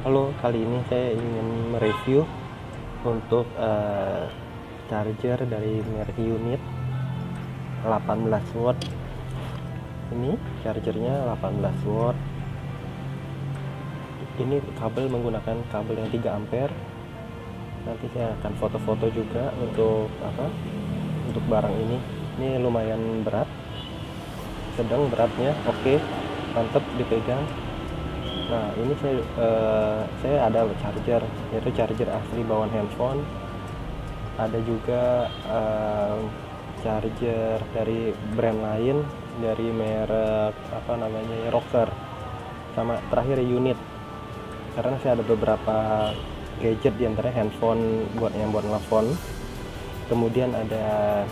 Halo, kali ini saya ingin mereview untuk charger dari merek Unit 18 watt. Ini chargernya 18 watt. Ini kabel menggunakan kabel yang 3 ampere. Nanti saya akan foto-foto juga untuk untuk barang ini. Ini lumayan berat, sedang beratnya, oke, mantap dipegang. Nah, ini saya ada charger, yaitu charger asli bawaan handphone. Ada juga charger dari brand lain, dari merek Rocker, sama terakhir Unit. Karena saya ada beberapa gadget, diantaranya handphone buat nelfon, kemudian ada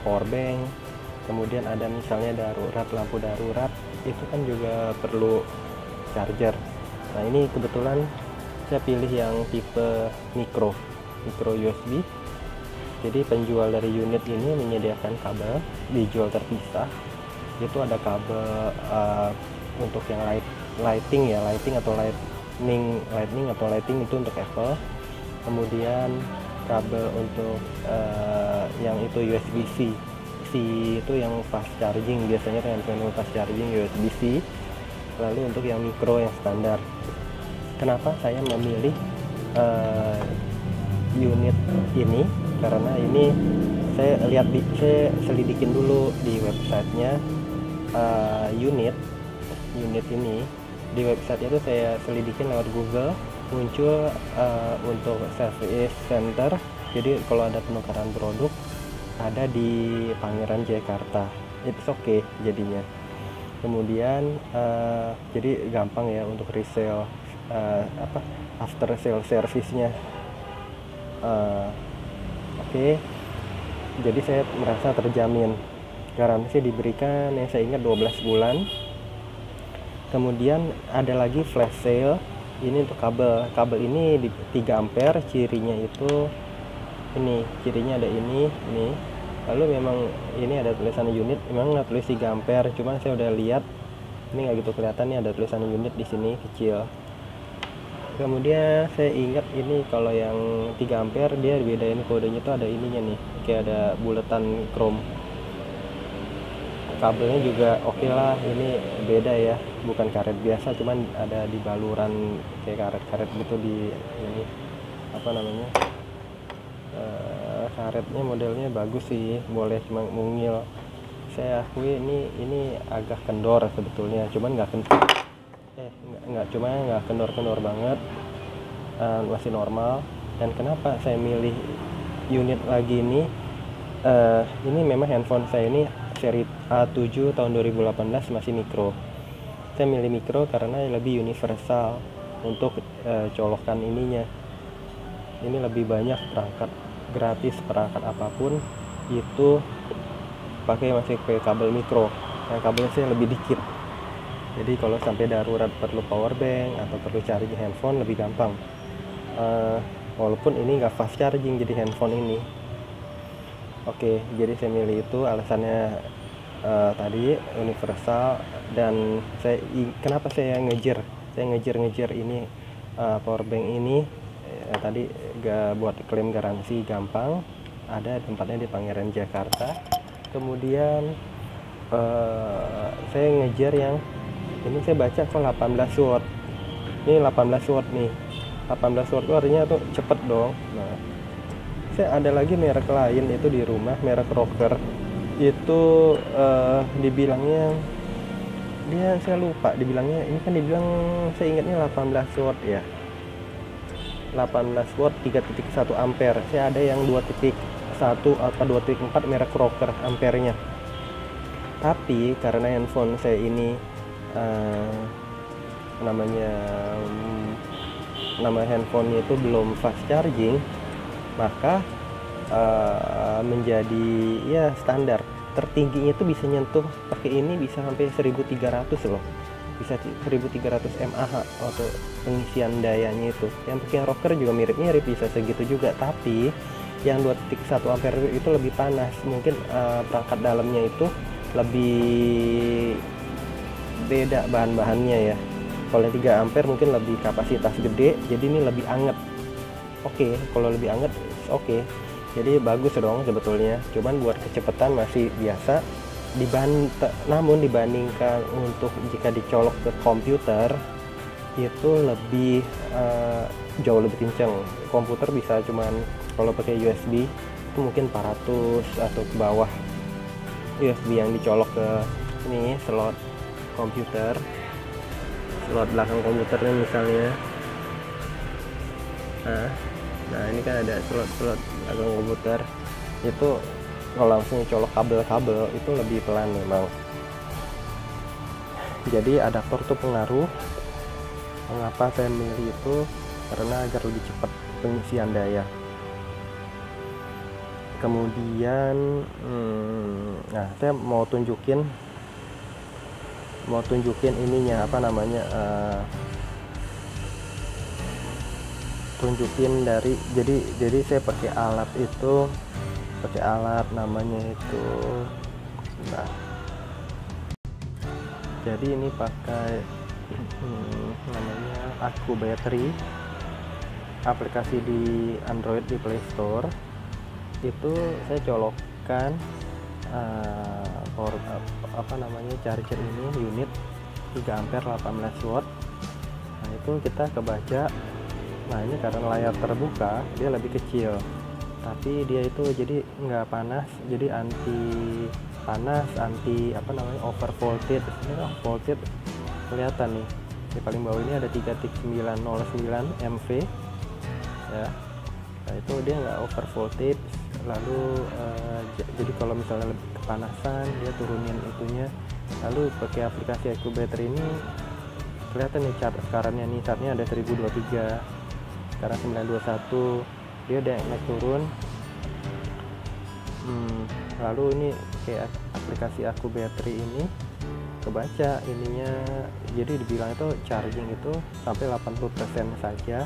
power bank, kemudian ada misalnya lampu darurat, itu kan juga perlu charger. Nah, ini kebetulan saya pilih yang tipe micro USB. Jadi penjual dari Unit ini menyediakan kabel dijual terpisah. Itu ada kabel untuk yang lighting atau lighting itu untuk Apple. Kemudian kabel untuk yang itu USB-C itu yang fast charging, biasanya kan fast charging USB-C. Lalu untuk yang mikro yang standar. Kenapa saya memilih Unit ini? Karena ini saya selidikin dulu di websitenya Unit ini. Di website itu saya selidikin lewat Google, muncul untuk service center. Jadi kalau ada penukaran produk ada di Pangeran Jakarta, it's okay jadinya. Kemudian jadi gampang ya untuk resell, after sale service-nya. Oke. Jadi saya merasa terjamin. Garansi diberikan yang saya ingat 12 bulan. Kemudian ada lagi flash sale. Ini untuk kabel ini di 3 ampere, cirinya itu ini, cirinya ada ini. Lalu memang ini ada tulisan Unit, memang nggak tulis 3 ampere, cuman saya udah lihat ini nggak gitu kelihatan nih, ada tulisan Unit di sini kecil. Kemudian saya ingat ini kalau yang 3 ampere dia bedain kodenya tuh ada ininya nih, kayak ada buletan chrome. Kabelnya juga oke lah, ini beda ya, bukan karet biasa, cuman ada di baluran kayak karet-karet gitu di ini karetnya modelnya bagus sih, boleh, cuma mungil. Saya akui ini agak kendor sebetulnya, cuman nggak kendor banget, masih normal. Dan kenapa saya milih Unit lagi ini? Ini memang handphone saya ini seri A7 tahun 2018 masih mikro. Saya milih mikro karena lebih universal untuk colokan ininya. Ini lebih banyak perangkat gratis, perangkat apapun itu masih pakai kabel mikro. Yang kabelnya sih lebih dikit. Jadi kalau sampai darurat perlu power bank atau perlu charging handphone lebih gampang. Walaupun ini nggak fast charging jadi handphone ini. Oke, jadi saya milih itu alasannya tadi universal. Dan kenapa saya ngejar ini power bank ini tadi buat klaim garansi gampang, ada tempatnya di Pangeran Jakarta. Kemudian saya ngejar yang ini, saya baca kok 18 watt. Ini 18 watt nih. 18 watt itu artinya tuh cepet dong. Nah, saya ada lagi merek lain itu di rumah, merek Rocker. Itu dibilangnya saya lupa dibilangnya, ini kan dibilang saya ingatnya 18 watt ya. 18 watt 3.1 ampere. Saya ada yang 2.1 atau 2.4 merek Rocker ampernya. Tapi karena handphone saya ini nama handphonenya itu belum fast charging, maka menjadi ya standar. Tertingginya itu bisa nyentuh pakai ini bisa sampai 1300 loh. Bisa 1300 mAh atau pengisian dayanya itu. Yang pakai Rocker juga mirip-mirip bisa segitu juga, tapi yang 2.1 ampere itu lebih panas. Mungkin perangkat dalamnya itu lebih beda bahan-bahannya ya. Kalau yang 3 ampere mungkin lebih kapasitas gede, jadi ini lebih anget. Oke, kalau lebih anget oke. Jadi bagus dong sebetulnya. Cuman buat kecepatan masih biasa. Namun dibandingkan untuk jika dicolok ke komputer itu lebih jauh lebih kenceng. Komputer bisa cuman kalau pakai USB itu mungkin 400 atau ke bawah. USB yang dicolok ke ini slot komputer, slot belakang komputernya misalnya. Nah ini kan ada slot belakang komputer, itu kalau langsung colok kabel-kabel itu lebih pelan memang. Jadi adaptor tuh pengaruh. Mengapa saya milih itu? Karena agar lebih cepat pengisian daya. Kemudian nah saya mau tunjukin ininya apa namanya, tunjukin dari jadi saya pakai alat namanya itu, nah jadi ini pakai namanya Aku Battery, aplikasi di Android di Play Store. Itu saya colokkan charger ini, unit 3 ampere 18 watt. Nah itu kita kebaca. Nah ini karena layar terbuka dia lebih kecil, tapi dia itu jadi nggak panas, jadi anti over voltage. Ini voltage kelihatan nih di paling bawah ini ada 3.909 MV ya. Nah itu dia nggak over voltage. Lalu jadi kalau misalnya lebih kepanasan dia turunin itunya. Lalu pakai aplikasi Aku Battery ini kelihatan nih chart sekarangnya nih, chartnya ada 1023, sekarang 921, dia udah naik turun. Lalu ini kayak aplikasi Aku Battery ini kebaca ininya, jadi dibilang itu charging itu sampai 80% saja,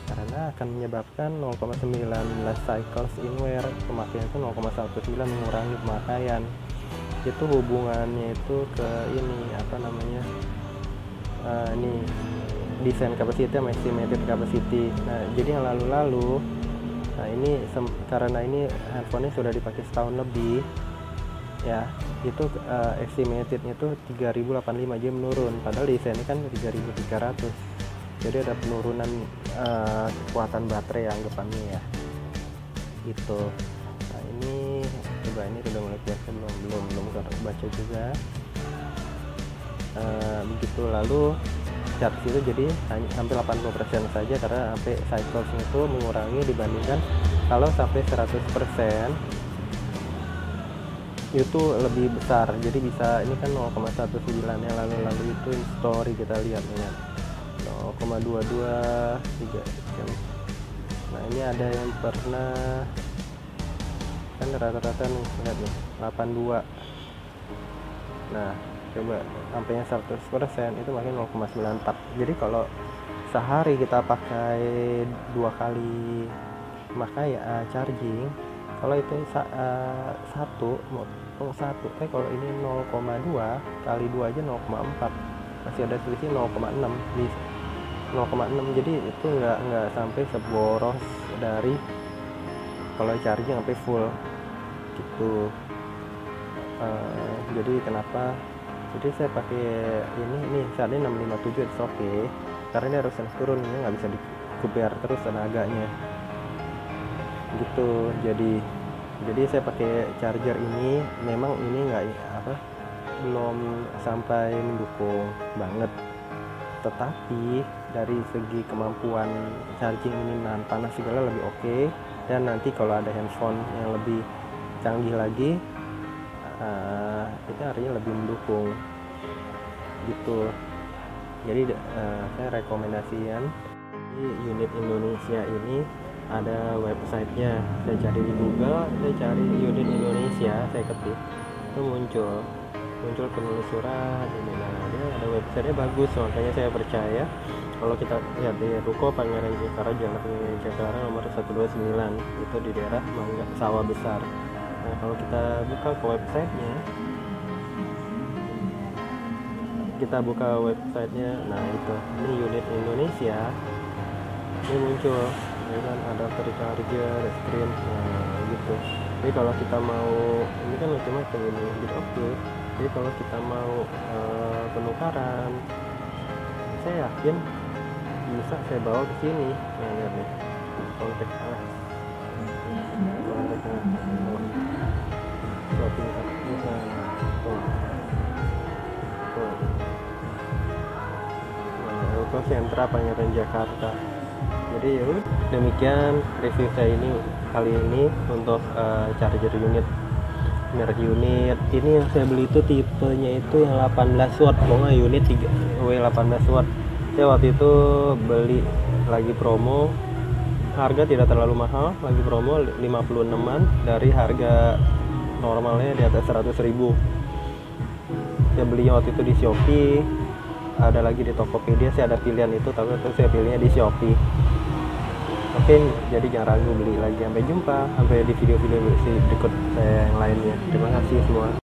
karena akan menyebabkan 0,19 cycles in wear, pemakaian itu 0,19 mengurangi pemakaian. Itu hubungannya itu ke ini apa namanya, ini desain capacity sama estimated capacity. Nah jadi yang lalu-lalu, nah ini karena ini handphonenya sudah dipakai setahun lebih ya, itu estimatednya itu 3085 aja menurun, padahal desainnya kan 3300. Jadi ada penurunan kekuatan baterai anggapannya ya gitu. Nah ini coba, ini sudah mulai biasa belum baca juga begitu. Lalu charge itu jadi hampir 80% saja, karena sampai cycles itu mengurangi dibandingkan kalau sampai 100% itu lebih besar. Jadi bisa, ini kan 0,19 yang lalu itu story kita lihat ya, 0,223 jam. Nah ini ada yang pernah kan rata-rata nih, lihat nih 82. Nah coba sampainya 100% itu makin 0,94. Jadi kalau sehari kita pakai 2 kali charging, kalau itu satu, kalau ini 0,2 kali 2 aja 0,4, masih ada selisih 0,6 di 0,6. jadi itu nggak sampai seboros dari kalau charging sampai full gitu. Jadi kenapa, jadi saya pakai ini saat ini 657 itu oke, karena ini harus turun, ini nggak bisa dikuber terus tenaganya gitu. Jadi saya pakai charger ini, memang ini belum sampai mendukung banget, tetapi dari segi kemampuan charging ini nahan panas segala lebih oke. Dan nanti kalau ada handphone yang lebih canggih lagi, itu artinya lebih mendukung gitu. Jadi saya rekomendasikan di unit Indonesia ini ada websitenya. Saya cari di Google, saya cari unit Indonesia, saya ketik, itu muncul penelusuran ini. Nah dia ada websitenya bagus, makanya saya percaya. Kalau kita lihat di ruko Pangeran Jekara, Jalan Pangeran Jekara nomor 129, itu di daerah Mangga Sawah Besar. Nah kalau kita buka ke websitenya, kita buka websitenya, nah itu ini unit Indonesia, ini muncul ya kan, ada charger, screen, nah gitu. Jadi kalau kita mau, ini kan macam-macam ini bit of good. Jadi kalau kita mau penukaran, saya yakin bisa saya bawa ke sini. Nah lihat nih, kontak kontaknya, shopping cart bisa, tuh. Auto Sentra Pangeran Jakarta. Jadi yaudah, demikian review saya ini kali ini untuk charger unit, merek unit. Ini yang saya beli itu tipenya itu yang 18 watt, pokoknya unit 3W 18 watt. Saya waktu itu beli lagi promo, harga tidak terlalu mahal, lagi promo 56an dari harga normalnya di atas 100.000. Saya belinya waktu itu di Shopee, ada lagi di Tokopedia, saya ada pilihan itu, tapi itu saya pilihnya di Shopee. Oke, jadi jangan ragu beli lagi. Sampai jumpa, sampai di video-video berikut saya yang lainnya. Terima kasih semua.